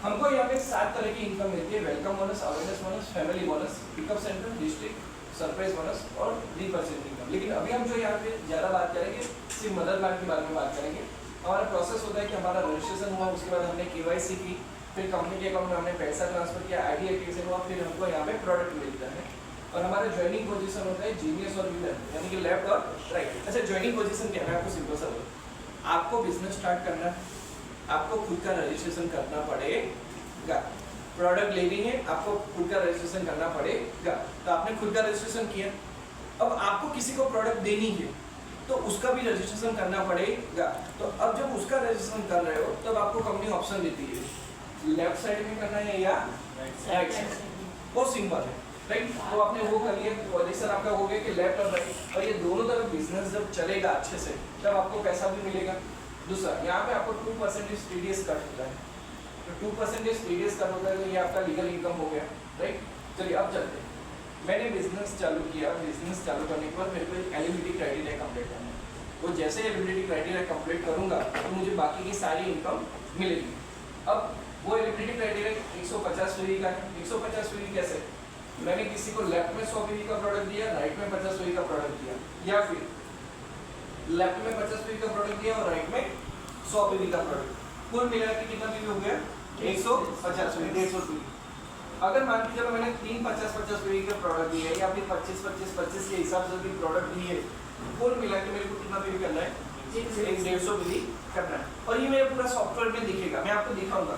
हमको यहाँ पे 7 तरह की इनकम मिलती है। Welcome bonus, awareness bonus, family bonus, pickup centre, district, surprise bonus और 3% इनकम। लेकिन अभी हम जो यहाँ पे ज़्यादा बात करेंगे सिर्फ मदर कार्ड के बारे में बात करेंगे। हमारा प्रोसेस होता है कि हमारा रजिस्ट्रेशन हुआ, उसके बाद हमने KYC की, फिर कंपनी के अकाउंट में हमने पैसा ट्रांसफर किया, ID एक्टिवेशन हुआ, फिर हमको यहाँ पे प्रोडक्ट मिलता है। और हमारा ज्वाइनिंग पोजीशन होता है जीनियस और विनर, यानी कि लेफ्ट और राइट। अच्छा, ज्वाइनिंग पोजीशन क्या है? आपको सिंपल सा बोलो, आपको बिजनेस स्टार्ट करना है, आपको खुद का रजिस्ट्रेशन करना पड़ेगा। प्रोडक्ट लेनी है, आपको खुद का रजिस्ट्रेशन करना पड़ेगा। तो आपने खुद का रजिस्ट्रेशन किया, अब आपको किसी को प्रोडक्ट देनी है तो उसका भी रजिस्ट्रेशन करना पड़ेगा। तो अब जब उसका रजिस्ट्रेशन कर रहे हो तब आपको कंपनी ऑप्शन देती है लेफ्ट साइड में करना है या राइट साइड। बहुत सिंपल है, राइट। तो आपने वो कर लिया, पोजीशन आपका हो गया कि लेफ्ट और राइट, और ये दोनों तरफ बिजनेस जब चलेगा अच्छे से तब आपको पैसा भी मिलेगा। दूसरा, यहाँ पे आपको 2% TDS कट होता है। तो 2% TDS कट होता है तो ये आपका लीगल इनकम हो गया, राइट। चलिए अब चलते हैं। मैंने बिजनेस चालू किया, बिजनेस चालू करने के बाद मेरे को एलिजिबिलिटी क्राइटेरिया कंप्लीट करना है। तो जैसे एलिजिबिलिटी क्राइटेरिया कंप्लीट करूंगा तो मुझे बाकी की सारी इनकम मिलेगी। अब वो एलिजिबिलिटी क्राइटेरिया 150 PV का है। 150 PV कैसे? मैंने किसी को लेफ्ट में 100 PV का प्रोडक्ट दिया, राइट में 50 PV का प्रोडक्ट दिया, या फिर लेफ्ट में 50 PV का प्रोडक्ट दिया और राइट में 100 PV का प्रोडक्ट। कुल मिला के कितना PV हो गया? 150 PV, 150 PV। अगर मान के चलो मैंने 3 50-50 PV के प्रोडक्ट दिए या फिर 25-25-25 के हिसाब से भी प्रोडक्ट दिए, कुल मिला के मेरे को कितना PV करना है? 150 PV करना है। और ये मेरे पूरा सॉफ्टवेयर में दिखेगा, मैं आपको दिखाऊंगा।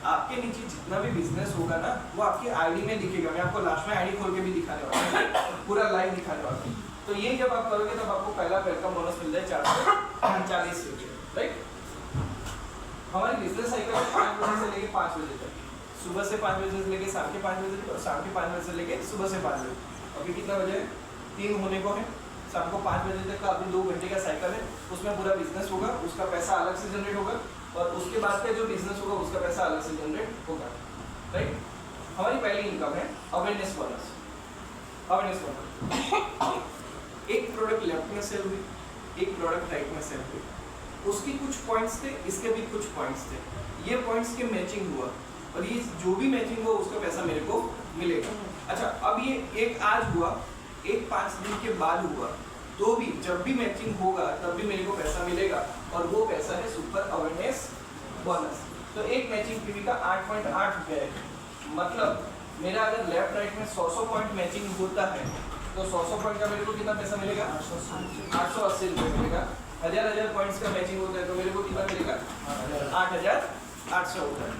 आपके नीचे जितना भी बिजनेस होगा ना वो आपकी ID में दिखेगा। मैं आपको लास्ट में ID खोल के भी दिखाने वाला हूँ, पूरा लाइव दिखाने वाला हूँ। तो ये जब आप करोगे तब आपको पहला वेलकम बोनस मिल जाए 440 रुपये, राइट। हमारी बिजनेस साइकिल 5 बजे से लेके 5 बजे तक, सुबह से 5 बजे से लेके शाम के 5 बजे तक, और शाम के 5 बजे से लेके सुबह से 5 बजे। अभी कितना बजे? 3 होने को है। शाम को 5 बजे तक का अभी 2 घंटे का साइकिल है, उसमें पूरा बिजनेस होगा, उसका पैसा अलग से जनरेट होगा, और उसके बाद का जो बिजनेस होगा उसका पैसा अलग से जनरेट होगा, राइट। हमारी पहली इनकम है अवेयरनेस बोनस। अवेयरनेस बोनस, एक प्रोडक्ट लेफ्ट में सेल हुई, एक प्रोडक्ट राइट में सेल हुई, उसकी कुछ पॉइंट्स थे, इसके भी कुछ पॉइंट्स थे, ये पॉइंट्स के मैचिंग हुआ और ये जो भी मैचिंग हुआ उसका पैसा मेरे को मिलेगा। अच्छा, अब ये एक आज हुआ, एक 5 दिन के बाद हुआ, तो भी जब भी मैचिंग होगा तब भी मेरे को पैसा मिलेगा, और वो पैसा है सुपर अवेयरनेस बोनस। तो एक मैचिंग PV का 8.8 रुपये है। मतलब मेरा अगर लेफ्ट राइट में 100 पॉइंट मैचिंग होता है तो 100 पॉइंट का मेरे को कितना पैसा मिलेगा? 880 रुपये मिलेगा। 1000 पॉइंट्स का मैचिंग होता है तो मेरे को कितना मिलेगा? 8800 होता है।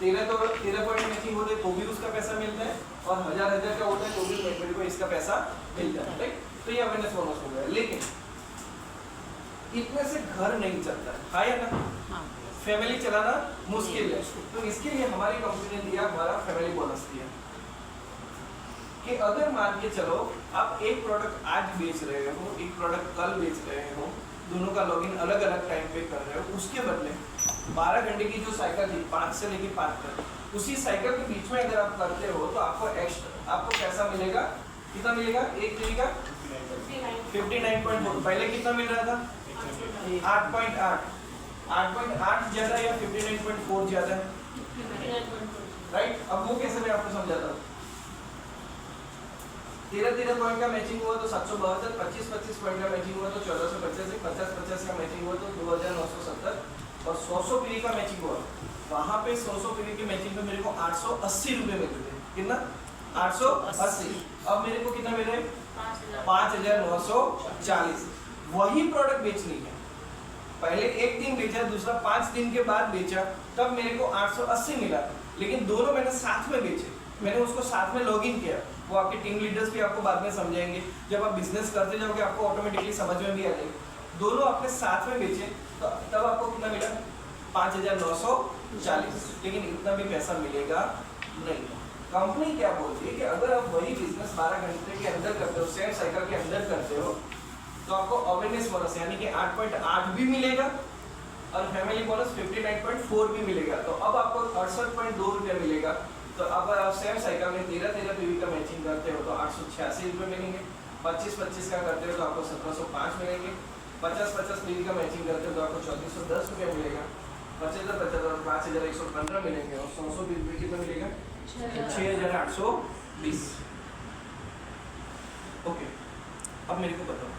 13 पॉइंट मैचिंग होते हैं तो भी उसका पैसा मिलता है, और 1000 का होता है तो भी मेरे को इसका पैसा मिलता है, राइट। तो ये अवेयरनेस बोनस हो गया। लेकिन इतने से घर नहीं चलता है, या ना? फैमिली चलाना मुश्किल है, तो इसके लिए हमारी कंपनी ने दिया, हमारा फैमिली बोनस दिया कि अगर मान के चलो आप एक प्रोडक्ट आज बेच रहे हो, एक प्रोडक्ट कल बेच रहे हो, दोनों का लॉगिन अलग अलग टाइम पे कर रहे हो, उसके बदले 12 घंटे की जो साइकिल थी 5 से लेके 5 तक, उसी साइकिल के बीच में अगर आप करते हो तो आपको पैसा मिलेगा। कितना मिलेगा? एक PV का 59.4। पहले कितना मिल रहा था? 8.8। 8.8 ज्यादा या 59.4 ज्यादा है, राइट। अब वो कैसे मैं आपको समझाता हूँ। 13 पॉइंट का मैचिंग हुआ तो 772, 25 पॉइंट का मैचिंग हुआ तो 1485, 50 का मैचिंग हुआ तो 2970, और 100 PV का मैचिंग हुआ, वहाँ पे 100 PV के मैचिंग पे मेरे को 880 रुपये मिलते थे। कितना? 880। अब मेरे को कितना मिल रहा है? 5940। वही प्रोडक्ट बेचनी है, पहले एक दिन बेचा, दूसरा 5 दिन के बाद बेचा, तब मेरे को 880 मिला। लेकिन दोनों मैंने साथ में बेचे, मैंने उसको साथ में लॉगिन किया। वो आपके टीम लीडर्स भी आपको बाद में समझाएंगे, जब आप बिजनेस करते जाओगे आपको ऑटोमेटिकली समझ में भी आ जाएगी। दोनों आपने साथ में बेचे तो तब आपको कितना मिला? 5940। लेकिन इतना भी पैसा मिलेगा नहीं। कंपनी क्या बोलती है कि अगर आप वही बिजनेस 12 घंटे के अंदर करते हो, सेम साइकिल के अंदर करते हो, तो आपको अवेयरनेस बोनस यानी कि 8.8 भी मिलेगा और फैमिली बोनस 59.4 भी मिलेगा। तो अब आपको 68.2 रुपये मिलेगा। तो अब आप सेम साइकिल में 13 PV का मैचिंग करते हो तो 886 रुपये मिलेंगे। 25 का करते हो तो आपको 1705 मिलेंगे। 50 PV का मैचिंग करते हो तो आपको 3410 रुपये मिलेगा। 75 और 5 5,115 मिलेंगे और 100 में कितना मिलेगा 6,820। ओके, अब मेरे को बताओ